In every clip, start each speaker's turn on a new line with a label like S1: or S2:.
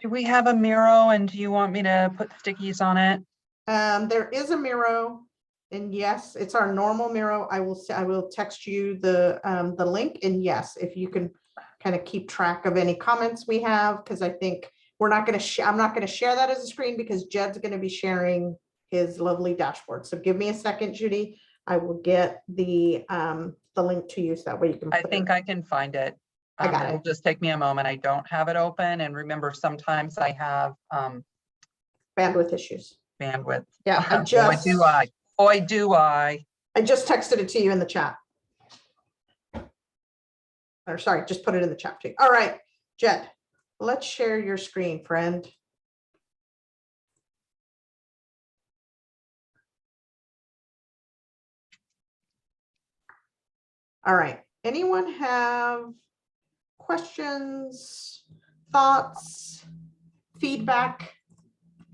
S1: Do we have a Miro, and do you want me to put stickies on it?
S2: There is a Miro, and yes, it's our normal Miro. I will text you the link, and yes, if you can kind of keep track of any comments we have, because I think we're not going to I'm not going to share that as a screen because Jed's going to be sharing his lovely dashboard. So give me a second, Judy. I will get the link to you so that way you can.
S1: I think I can find it.
S2: I got
S1: It'll
S2: it.
S1: just take me a moment. I don't have it open, and remember, sometimes I have
S2: Bandwidth issues.
S1: bandwidth.
S2: Yeah, I
S1: Boy,
S2: just
S1: do I. Boy, do I.
S2: I just texted it to you in the chat. Or sorry, just put it in the chat too. All right, Jed, let's share your screen, friend. All right, anyone have questions, thoughts, feedback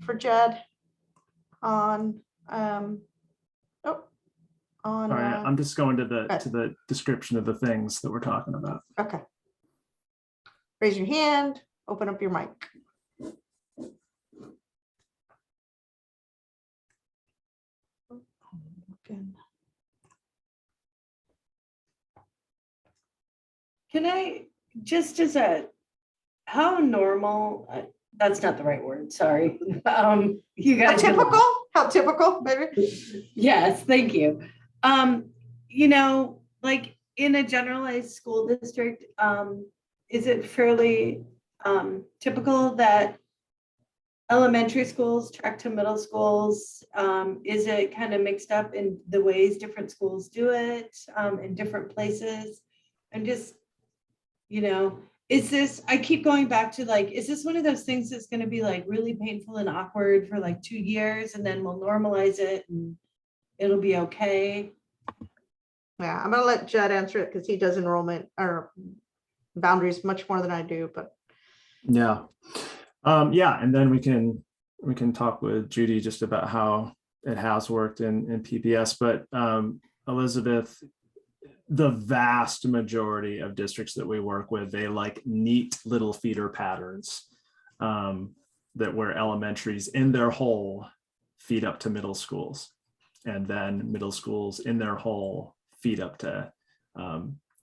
S2: for Jed on
S3: Sorry, I'm just going to the description of the things that we're talking about.
S2: Okay. Raise your hand, open up your mic.
S4: Can I, just as how normal, that's not the right word, sorry. You guys.
S2: How typical, baby?
S4: Yes, thank you. You know, like in a generalized school district, is it fairly typical that elementary schools track to middle schools? Is it kind of mixed up in the ways different schools do it in different places? And just, you know, is this, I keep going back to like, is this one of those things that's going to be like really painful and awkward for like 2 years and then we'll normalize it and it'll be okay?
S2: Yeah, I'm going to let Jed answer it because he does enrollment or boundaries much more than I do, but.
S3: Yeah. Yeah. And then we can talk with Judy just about how it has worked in PPS, but Elizabeth, the vast majority of districts that we work with, they like neat little feeder patterns that where elementaries in their whole feed up to middle schools, and then middle schools in their whole feed up to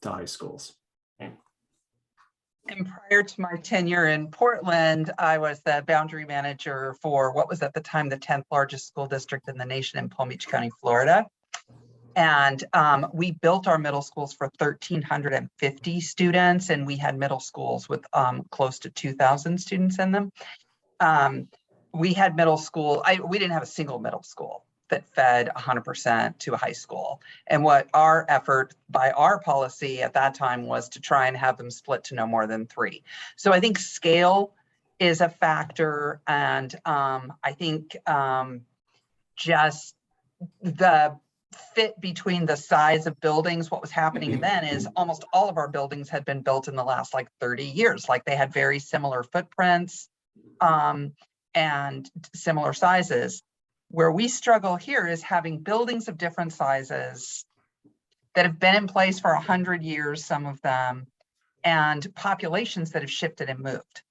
S3: high schools.
S1: And prior to my tenure in Portland, I was the boundary manager for what was at the time the 10th largest school district in the nation in Palm Beach County, Florida. And we built our middle schools for 1,350 students, and we had middle schools with close to 2,000 students in them. We had middle school, we didn't have a single middle school that fed 100% to a high school. And what our effort by our policy at that time was to try and have them split to no more than 3. So I think scale is a factor. And I think just the fit between the size of buildings, what was happening then is almost all of our buildings had been built in the last like 30 years. Like they had very similar footprints and similar sizes. Where we struggle here is having buildings of different sizes that have been in place for 100 years, some of them, and populations that have shifted and moved.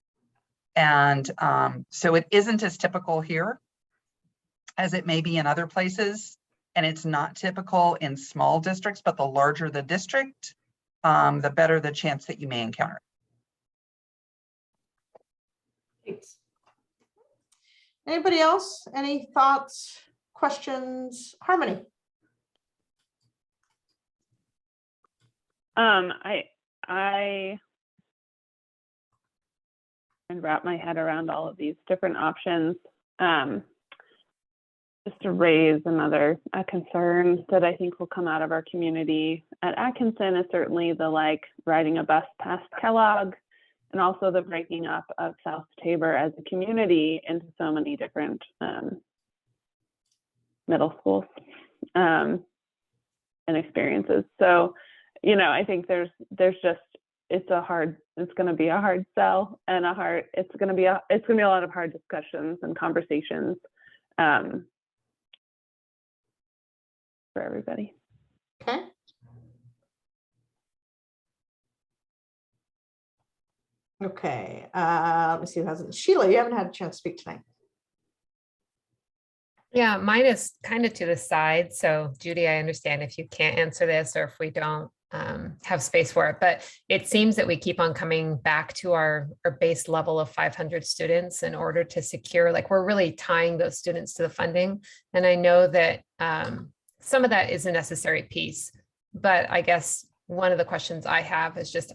S1: And so it isn't as typical here as it may be in other places. And it's not typical in small districts, but the larger the district, the better the chance that you may encounter.
S4: Thanks.
S2: Anybody else? Any thoughts, questions? Harmony?
S5: I can wrap my head around all of these different options. Just to raise another concern that I think will come out of our community at Atkinson is certainly the riding a bus past Kellogg, and also the breaking up of South Tabor as a community into so many different middle schools and experiences. So, you know, I think there's just, it's going to be a hard sell and it's going to be a lot of hard discussions and conversations for everybody.
S2: Okay. Okay, let me see who hasn't. Sheila, you haven't had a chance to speak tonight.
S6: Yeah, mine is kind of to the side. So Judy, I understand if you can't answer this or if we don't have space for it, but it seems that we keep on coming back to our base level of 500 students in order to secure, like we're really tying those students to the funding. And I know that some of that is a necessary piece, but I guess one of the questions I have is just,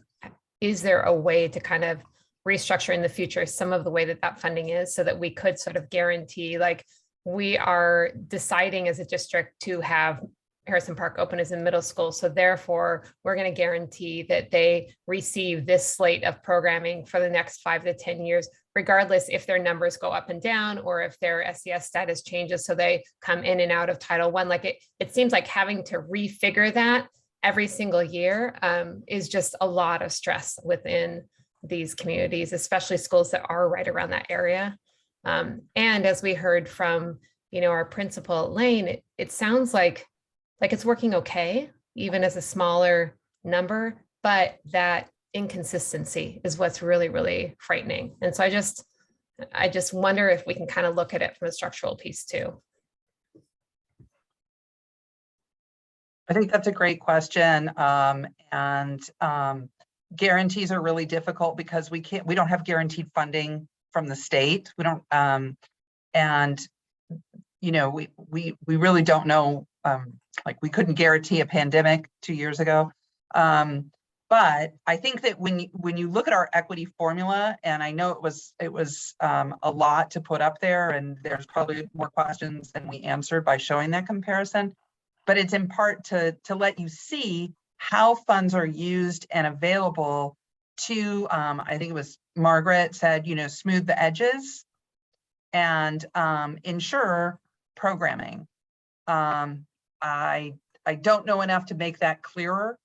S6: is there a way to kind of restructure in the future some of the way that that funding is so that we could sort of guarantee, like, we are deciding as a district to have Harrison Park open as a middle school. So therefore, we're going to guarantee that they receive this slate of programming for the next 5 to 10 years, regardless if their numbers go up and down or if their SES status changes. So they come in and out of Title I. Like it seems like having to refigure that every single year is just a lot of stress within these communities, especially schools that are right around that area. And as we heard from, our principal, Lane, it sounds like it's working okay, even as a smaller number, but that inconsistency is what's really, really frightening. And so I just wonder if we can kind of look at it from a structural piece too.
S1: I think that's a great question. Guarantees are really difficult because we don't have guaranteed funding from the state. We don't, we really don't know, like we couldn't guarantee a pandemic 2 years ago. But I think that when you look at our equity formula, and I know it was a lot to put up there, and there's probably more questions than we answered by showing that comparison, but it's in part to let you see how funds are used and available to, I think it was Margaret said, smooth the edges and ensure programming. I don't know enough to make that clearer.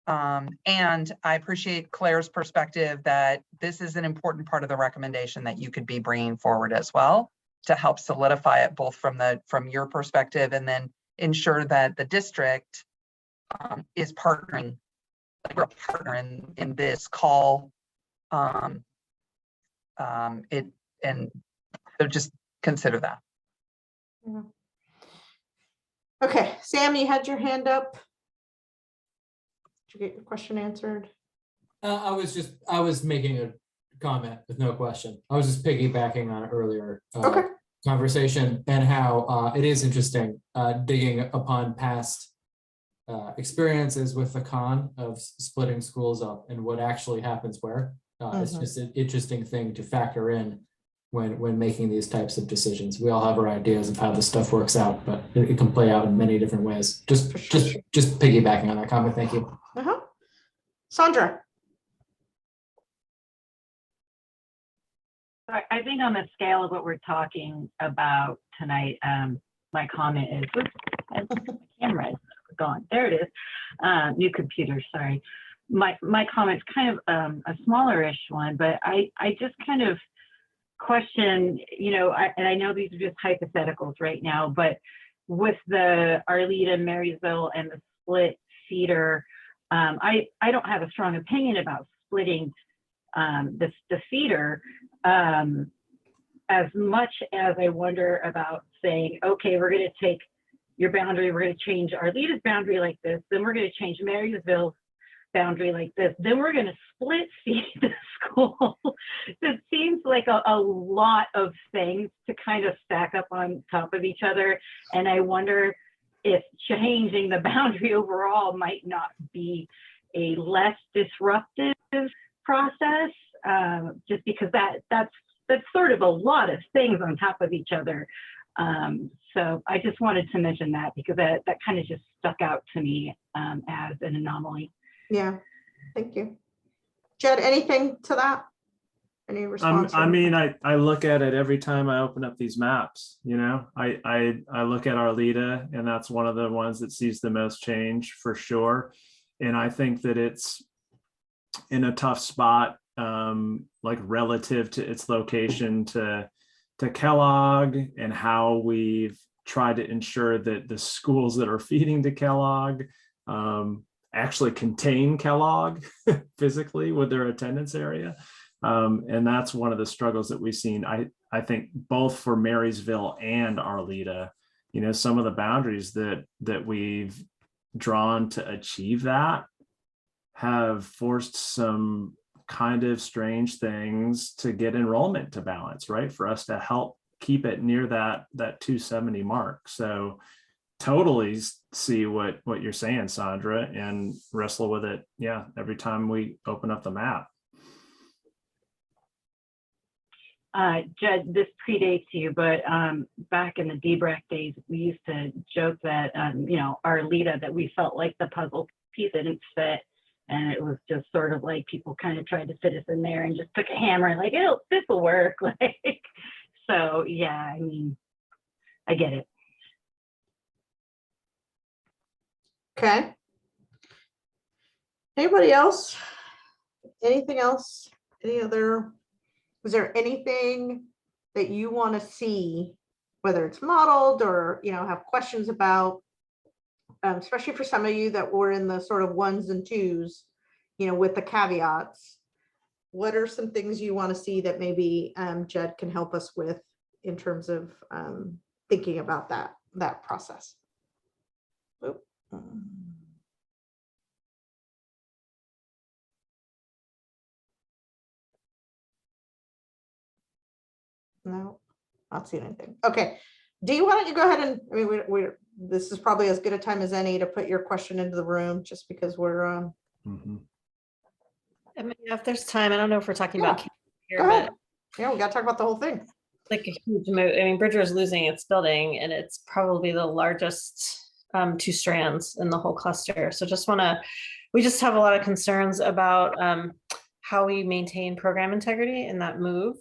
S1: And I appreciate Claire's perspective that this is an important part of the recommendation that you could be bringing forward as well to help solidify it both from your perspective and then ensure that the district is partnering, like we're a partner in this call. And so just consider that.
S2: Yeah. Okay, Sam, you had your hand up. Did you get your question answered?
S7: I was making a comment with no question. I was just piggybacking on an earlier conversation and how it is interesting digging upon past experiences with the con of splitting schools up and what actually happens where. It's just an interesting thing to factor in when making these types of decisions. We all have our ideas of how this stuff works out, but it can play out in many different ways. Just piggybacking on that comment. Thank you.
S2: Sandra.
S8: I think on the scale of what we're talking about tonight, my comment is, my camera is gone. There it is. New computer, sorry. My comment's kind of a smaller-ish one, but I just kind of question, and I know these are just hypotheticals right now, but with the Arleta, Marysville, and the split feeder, I don't have a strong opinion about splitting the feeder as much as I wonder about saying, okay, we're going to take your boundary, we're going to change Arleta's boundary like this, then we're going to change Marysville's boundary like this, then we're going to split feed the school. It seems like a lot of things to kind of stack up on top of each other. And I wonder if changing the boundary overall might not be a less disruptive process, just because that's sort of a lot of things on top of each other. So I just wanted to mention that because that kind of just stuck out to me as an anomaly.
S2: Yeah, thank you. Jed, anything to that? Any response?
S3: I mean, I look at it every time I open up these maps, I look at Arleta, and that's one of the ones that sees the most change for sure. And I think that it's in a tough spot, like relative to its location to Kellogg, and how we've tried to ensure that the schools that are feeding to Kellogg actually contain Kellogg physically with their attendance area. And that's one of the struggles that we've seen. I think both for Marysville and Arleta, some of the boundaries that we've drawn to achieve that have forced some kind of strange things to get enrollment to balance, right? For us to help keep it near that 270 mark. So totally see what you're saying, Sandra, and wrestle with it. Yeah, every time we open up the map.
S8: Judd, this predates you, but back in the DBRAC days, we used to joke that, Arleta, that we felt like the puzzle piece didn't fit. And it was just sort of like people kind of tried to fit us in there and just took a hammer, like, this will work. Like, so yeah, I mean, I get it.
S2: Okay. Anybody else? Anything else? Any other? Is there anything that you want to see, whether it's modeled or, have questions about, especially for some of you that were in the sort of ones and twos, with the caveats? What are some things you want to see that maybe Judd can help us with in terms of thinking about that process? Oop. No, not seeing anything. Okay. Dee, why don't you go ahead and, I mean, this is probably as good a time as any to put your question into the room, just because we're
S9: I mean, if there's time, I don't know if we're talking
S2: Yeah,
S9: about here,
S2: go ahead.
S9: but
S2: Yeah, we got to talk about the whole thing.
S9: like a huge move. I mean, Bridger is losing its building, and it's probably the largest 2 strands in the whole cluster. So we just have a lot of concerns about how we maintain program integrity in that move.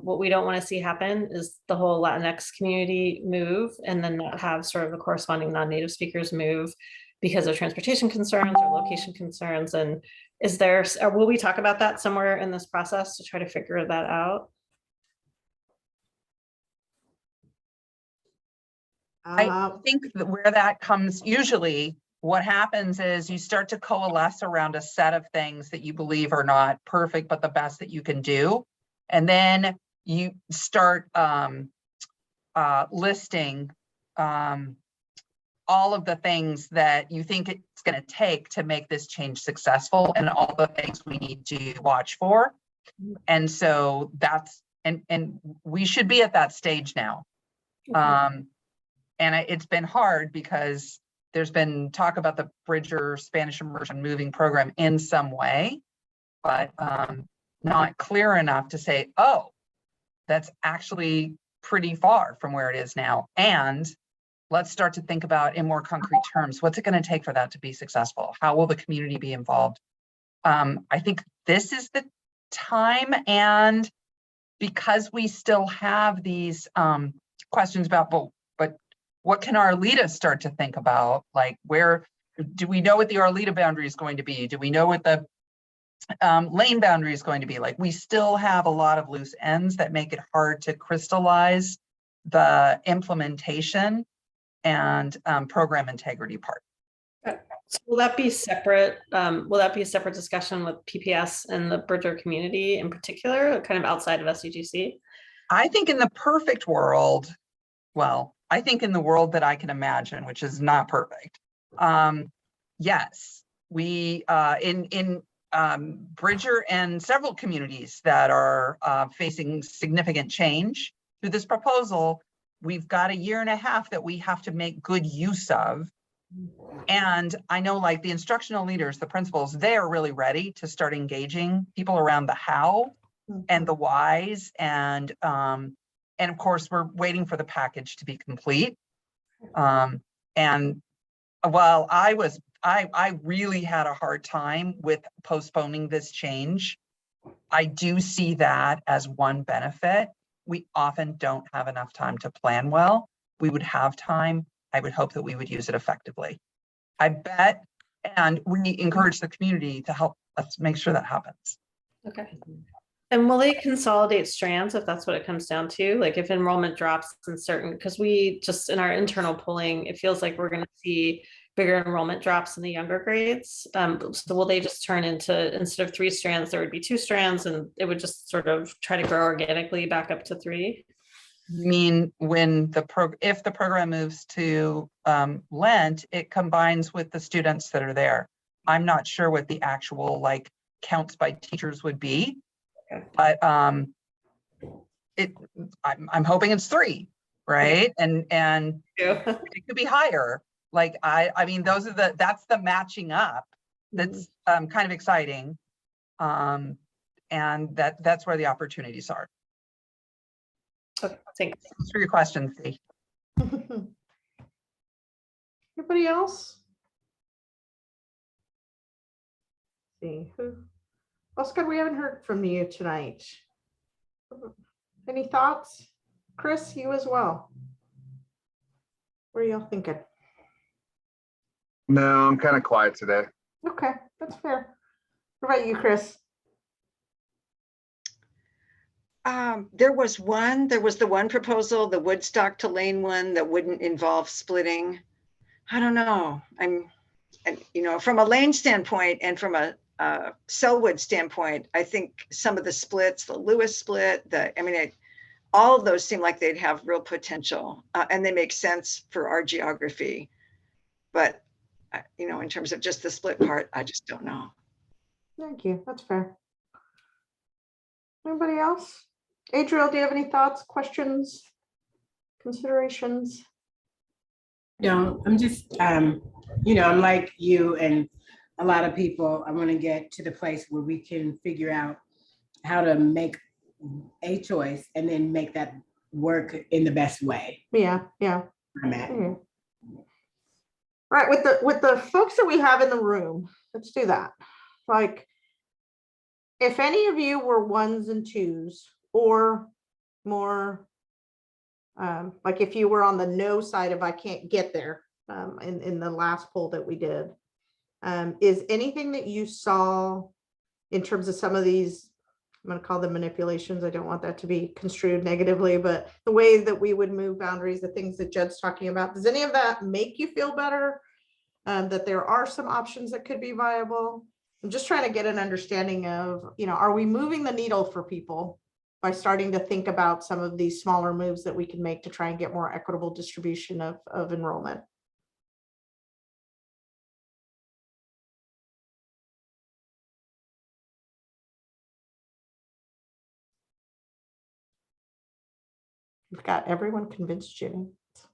S9: What we don't want to see happen is the whole Latinx community move and then not have sort of the corresponding non-native speakers move because of transportation concerns or location concerns. And will we talk about that somewhere in this process to try to figure that out?
S1: I think that where that comes, usually what happens is you start to coalesce around a set of things that you believe are not perfect, but the best that you can do. And then you start listing all of the things that you think it's going to take to make this change successful and all the things we need to watch for. And so that's, and we should be at that stage now. Okay. And it's been hard because there's been talk about the Bridger Spanish immersion moving program in some way, but not clear enough to say, oh, that's actually pretty far from where it is now. And let's start to think about in more concrete terms, what's it going to take for that to be successful? How will the community be involved? I think this is the time, and because we still have these questions about, but what can Arleta start to think about? Like, where do we know what the Arleta boundary is going to be? Do we know what the lane boundary is going to be? Like, we still have a lot of loose ends that make it hard to crystallize the implementation and program integrity part.
S9: So will that be separate? Will that be a separate discussion with PPS and the Bridger community in particular, kind of outside of SEGC?
S1: I think in the perfect world, well, I think in the world that I can imagine, which is not perfect. Yes, we in Bridger and several communities that are facing significant change through this proposal, we've got 1.5 years that we have to make good use of. And I know, like, the instructional leaders, the principals, they are really ready to start engaging people around the how and the whys, and of course we're waiting for the package to be complete. And while I really had a hard time with postponing this change, I do see that as one benefit. We often don't have enough time to plan well. We would have time. I would hope that we would use it effectively. I bet, and we encourage the community to help us make sure that happens.
S9: Okay. And will they consolidate strands if that's what it comes down to? Like, if enrollment drops in certain, because we just in our internal polling, it feels like we're going to see bigger enrollment drops in the younger grades. So will they just turn into, instead of 3 strands, there would be 2 strands, and it would just sort of try to grow organically back up to 3?
S1: You mean when if the program moves to Lent, it combines with the students that are there. I'm not sure what the actual like counts by teachers would be,
S9: Okay.
S1: but I'm hoping it's 3, right? And
S9: Yeah.
S1: it could be higher. Like I mean, that's the matching up that's kind of exciting, and that's where the opportunities are.
S9: Okay, thanks.
S1: Thanks for your question, Steve.
S2: Anybody else? See who? Oscar, we haven't heard from you tonight. Any thoughts? Chris, you as well. What are y'all thinking?
S10: No, I'm kind of quiet today.
S2: Okay, that's fair. What about you, Chris?
S11: There was the one proposal, the Woodstock to Lane one, that wouldn't involve splitting. I don't know. From a Lane standpoint and from a Selwood standpoint, I think some of the splits, the Lewis split, all of those seem like they'd have real potential, and they make sense for our geography. But in terms of just the split part, I just don't know.
S2: Thank you. That's fair. Anybody else? Adriel, do you have any thoughts, questions, considerations?
S12: No, I'm just, I'm like you and a lot of people. I want to get to the place where we can figure out how to make a choice and then make that work in the best way.
S2: Yeah.
S12: I'm at.
S2: Right, with the folks that we have in the room, let's do that. Like, if any of you were 1s and 2s or more, like if you were on the no side of I can't get there, in the last poll that we did, is anything that you saw in terms of some of these, I'm going to call them manipulations, I don't want that to be construed negatively, but the way that we would move boundaries, the things that Jed's talking about, does any of that make you feel better? That there are some options that could be viable? I'm just trying to get an understanding of, are we moving the needle for people by starting to think about some of these smaller moves that we can make to try and get more equitable distribution of enrollment? We've got everyone convinced, Jimmy.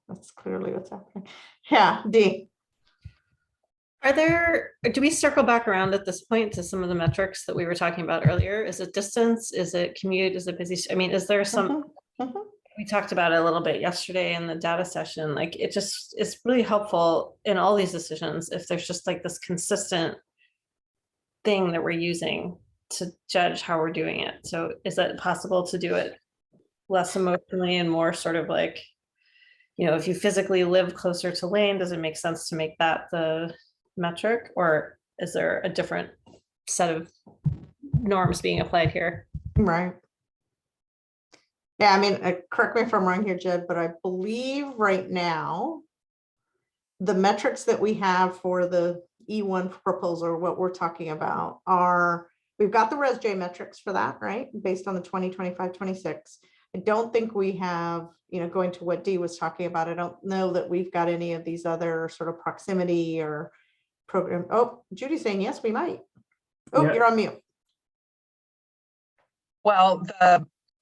S2: That's clearly what's happening. Yeah, Dee.
S9: Do we circle back around at this point to some of the metrics that we were talking about earlier? Is it distance? Is it commute? Is it busy? Is there some, we talked about it a little bit yesterday in the data session, like it's really helpful in all these decisions if there's just like this consistent thing that we're using to judge how we're doing it. So is it possible to do it less emotionally and more sort of like, if you physically live closer to Lane, does it make sense to make that the metric, or is there a different set of norms being applied here?
S2: Right. Yeah, correct me if I'm wrong here, Jed, but I believe right now, the metrics that we have for the E1 proposal, or what we're talking about, are, we've got the ResJ metrics for that, right? Based on the 2025-26. I don't think we have, going to what Dee was talking about, I don't know that we've got any of these other sort of proximity or program. Oh, Judy's saying, yes, we might. Oh, yeah. You're on mute.
S1: Well,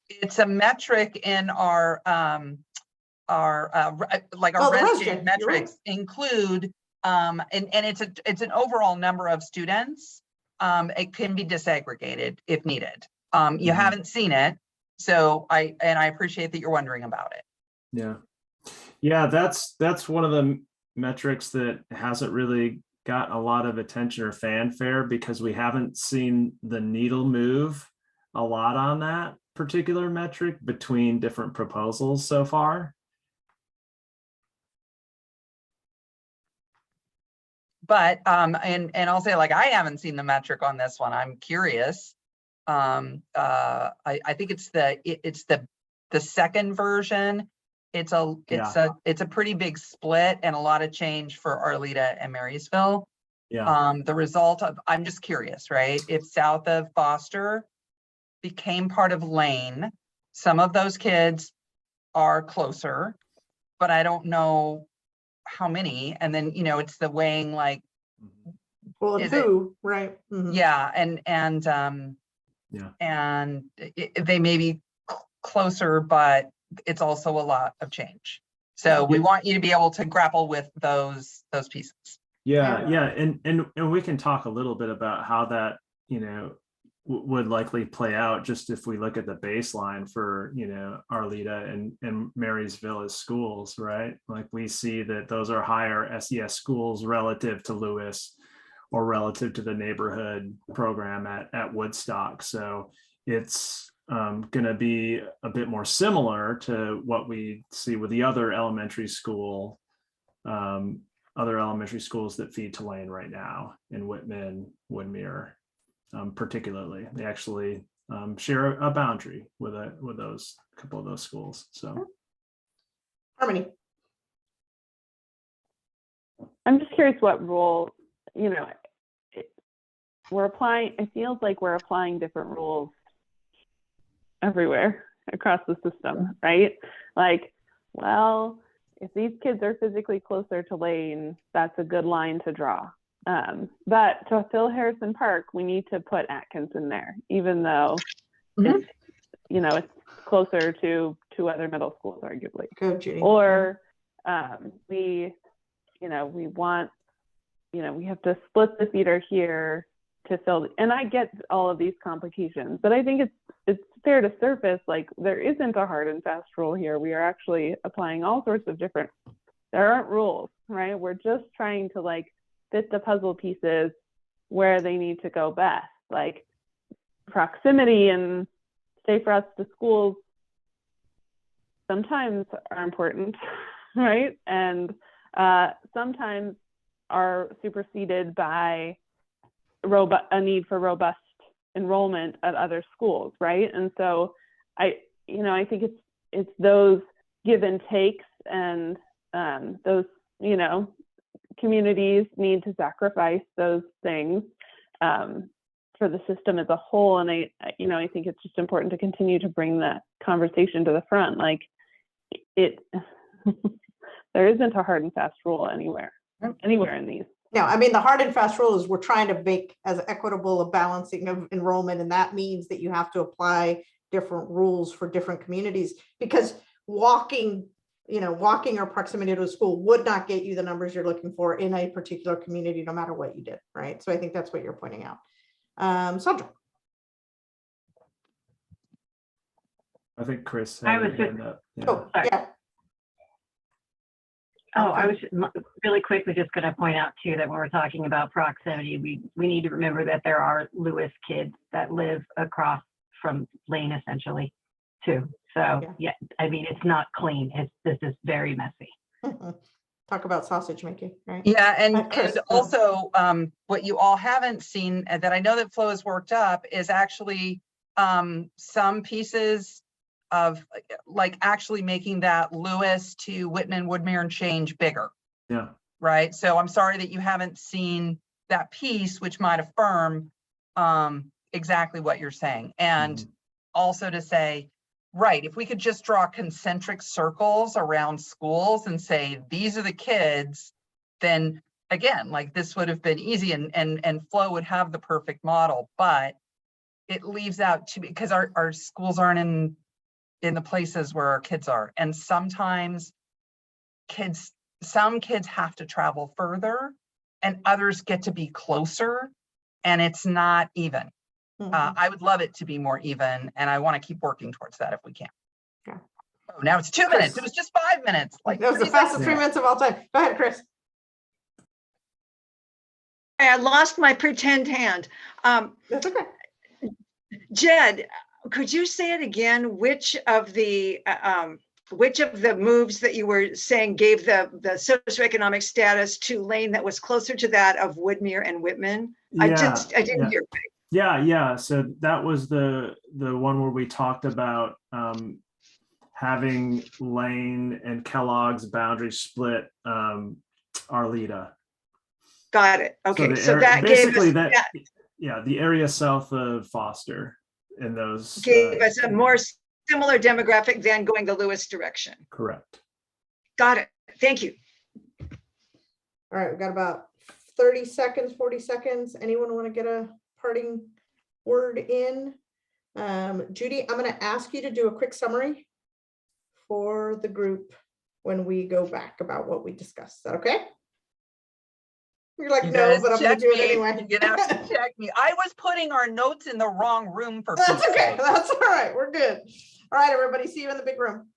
S1: it's a metric in our ResJ metrics include, and it's an overall number of students. It can be disaggregated if needed. You haven't seen it, so I appreciate that you're wondering about it.
S3: Yeah, that's one of the metrics that hasn't really got a lot of attention or fanfare, because we haven't seen the needle move a lot on that particular metric between different proposals so far.
S1: But and I'll say, like, I haven't seen the metric on this one. I'm curious. I think it's the second version, it's a pretty big split and a lot of change for Arleta and Marysville.
S3: Yeah.
S1: The result of, I'm just curious, right? If south of Foster became part of Lane, some of those kids are closer, but I don't know how many. And then, you know, it's the weighing, like,
S2: Well, and
S1: is it-
S2: who, right? Mhm.
S1: yeah, and they may be closer, but it's also a lot of change. So we want you to be able to grapple with those pieces.
S3: Yeah. And we can talk a little bit about how that, you know, would likely play out just if we look at the baseline for, you know, Arleta and Marysville as schools, right? Like we see that those are higher SES schools relative to Lewis or relative to the neighborhood program at Woodstock. So it's going to be a bit more similar to what we see with the other elementary schools that feed to Lane right now in Whitman, Woodmere. Particularly, they actually share a boundary with a couple of those schools. So,
S2: Harmony.
S5: I'm just curious what role, you know, we're applying. It feels like we're applying different rules everywhere across the system, right? Like, well, if these kids are physically closer to Lane, that's a good line to draw. But to fill Harrison Park, we need to put Atkins in there, even though it's, you know, it's closer to two other middle schools, arguably.
S2: Go, Judy.
S5: Or we want, you know, we have to split the feeder here to fill. And I get all of these complications, but I think it's fair to surface, like there isn't a hard and fast rule here. We are actually applying all sorts of different. There aren't rules, right? We're just trying to like fit the puzzle pieces where they need to go best, like proximity and safe routes to schools sometimes are important, right? And sometimes are superseded by a need for robust enrollment at other schools, right? And so I think it's those give and takes, and those, you know, communities need to sacrifice those things for the system as a whole. And I think it's just important to continue to bring that conversation to the front. Like there isn't a hard and fast rule anywhere in these.
S2: No, I mean, the hard and fast rule is we're trying to make as equitable a balancing of enrollment. And that means that you have to apply different rules for different communities, because walking or proximity to a school would not get you the numbers you're looking for in a particular community, no matter what you did, right? So I think that's what you're pointing out. Sandra.
S3: I think Chris.
S8: I was just,
S3: yeah.
S2: Oh, yeah.
S8: Oh, I was really quickly just going to point out too that when we're talking about proximity, we need to remember that there are Lewis kids that live across from Lane essentially too. So yeah, I mean, it's not clean. This is very messy.
S2: Talk about sausage making, right?
S1: Yeah, and also what you all haven't seen that I know that Flo has worked up is actually some pieces of like actually making that Lewis to Whitman, Woodmere and change bigger.
S3: Yeah.
S1: Right. So I'm sorry that you haven't seen that piece, which might affirm exactly what you're saying. And also to say, right, if we could just draw concentric circles around schools and say, these are the kids, then again, like this would have been easy and Flo would have the perfect model, but it leaves out because our schools aren't in the places where our kids are. And sometimes some kids have to travel further and others get to be closer and it's not even. I would love it to be more even, and I want to keep working towards that if we can.
S2: Yeah.
S1: Oh, now it's 2 minutes. It was just 5 minutes. Like
S2: that was the fastest 3 minutes of all time. Go ahead, Chris.
S11: I lost my pretend hand.
S2: That's okay.
S11: Jed, could you say it again? Which of the moves that you were saying gave the socioeconomic status to Lane that was closer to that of Woodmere and Whitman?
S3: Yeah,
S11: I didn't hear.
S3: Yeah. So that was the one where we talked about having Lane and Kellogg's boundary split Arleta.
S11: Got it.
S3: So
S11: Okay,
S3: the
S11: so
S3: area-
S11: that gave
S3: basically
S11: us,
S3: that,
S11: that
S3: yeah, the area south of Foster in those.
S11: gave us a more similar demographic than going the Lewis direction.
S3: Correct.
S11: Got it. Thank you.
S2: All right, we've got about 30 seconds, 40 seconds. Anyone want to get a parting word in? Judy, I'm going to ask you to do a quick summary for the group when we go back about what we discussed. Is that okay? You're like,
S1: You
S2: no,
S1: guys
S2: but I'm going
S1: check
S2: to do it
S1: me.
S2: anyway.
S1: You're gonna have to check me. I was putting our notes in the wrong room for
S2: That's
S1: Pete's
S2: okay.
S1: sake.
S2: That's all right. We're good. All right, everybody. See you in the big room.